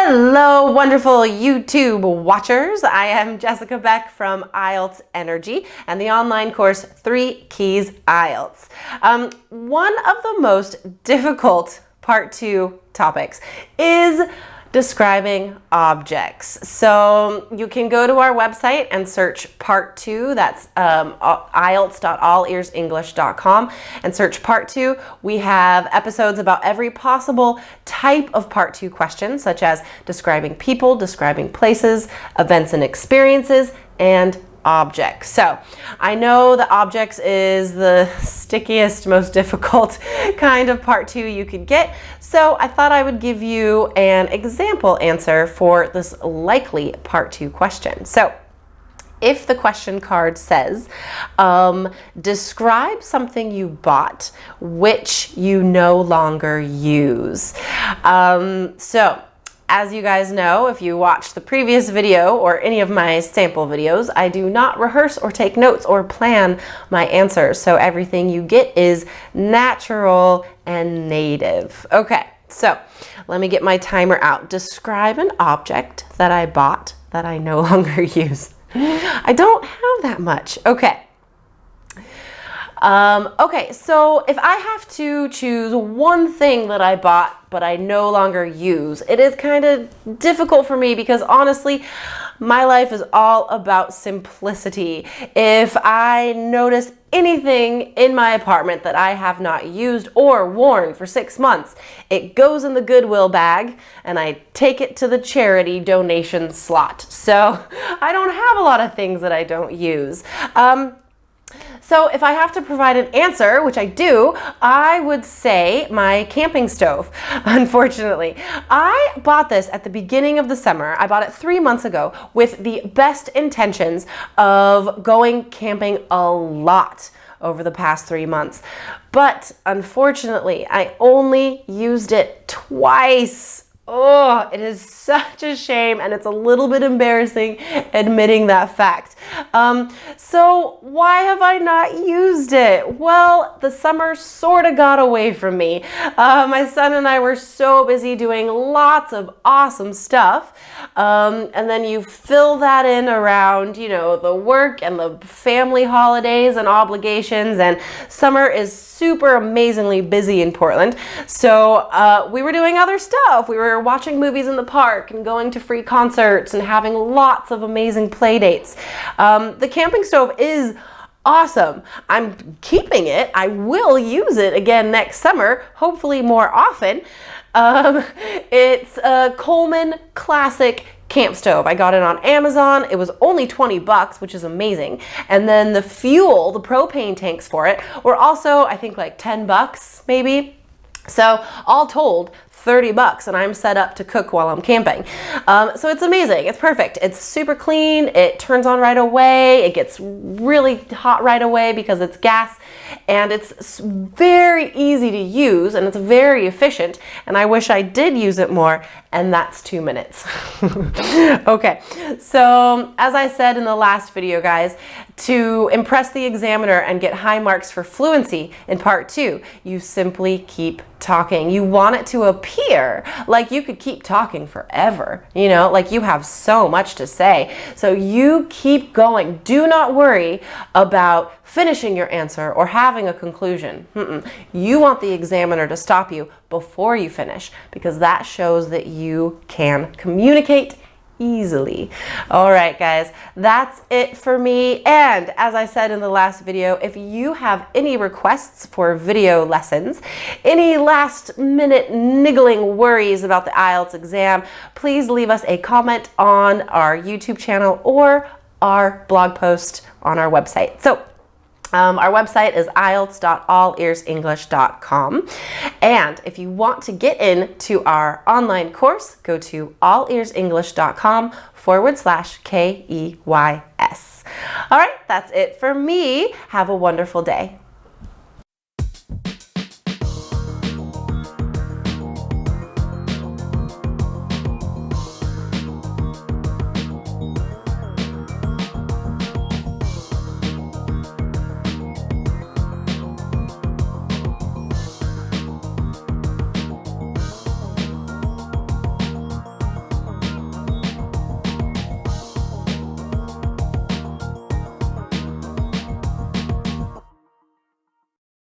Hello, wonderful YouTube watchers. I am Jessica Beck from IELTS Energy and the online course 3 Keys IELTS. One of the most difficult Part 2 topics is describing objects. So you can go to our website and search Part 2. That's IELTS.allearsenglish.com and search Part 2. We have episodes about every possible type of Part 2 question, such as describing people, describing places, events and experiences, and objects. So I know that objects is the stickiest, most difficult kind of Part 2 you could get. So I thought I would give you an example answer for this likely Part 2 question. So if the question card says, describe something you bought which you no longer use. As you guys know, if you watched the previous video or any of my sample videos, I do not rehearse or take notes or plan my answers. So everything you get is natural and native. Okay, so let me get my timer out. Describe an object that I bought that I no longer use. I don't have that much. Okay. Okay, so if I have to choose one thing that I bought but I no longer use, it is kind of difficult for me because honestly, my life is all about simplicity. If I notice anything in my apartment that I have not used or worn for 6 months, it goes in the Goodwill bag and I take it to the charity donation slot. So I don't have a lot of things that I don't use. So if I have to provide an answer, which I do, I would say my camping stove, unfortunately. I bought this at the beginning of the summer. I bought it 3 months ago with the best intentions of going camping a lot over the past 3 months. But unfortunately, I only used it twice. Oh, it is such a shame, and it's a little bit embarrassing admitting that fact. So why have I not used it? Well, the summer sort of got away from me. My son and I were so busy doing lots of awesome stuff. And then you fill that in around, you know, the work and the family holidays and obligations, and summer is super amazingly busy in Portland. So we were doing other stuff. We were watching movies in the park and going to free concerts and having lots of amazing play dates. The camping stove is awesome. I'm keeping it. I will use it again next summer, hopefully more often. It's a Coleman Classic camp stove. I got it on Amazon. It was only 20 bucks, which is amazing. And then the fuel, the propane tanks for it were also, I think, like 10 bucks maybe. So all told, 30 bucks, and I'm set up to cook while I'm camping. So it's amazing. It's perfect. It's super clean. It turns on right away. It gets really hot right away because it's gas, and it's very easy to use, and it's very efficient, and I wish I did use it more, and that's 2 minutes. Okay, so as I said in the last video, guys, to impress the examiner and get high marks for fluency in Part 2, you simply keep talking. You want it to appear like you could keep talking forever, you know, like you have so much to say. So you keep going. Do not worry about finishing your answer or having a conclusion. You want the examiner to stop you before you finish, because that shows that you can communicate easily. All right, guys, that's it for me. And as I said in the last video, if you have any requests for video lessons, any last minute niggling worries about the IELTS exam, please leave us a comment on our YouTube channel or our blog post on our website. So our website is IELTS.allearsenglish.com. And if you want to get into our online course, go to allearsenglish.com/KEYS. All right, that's it for me. Have a wonderful day.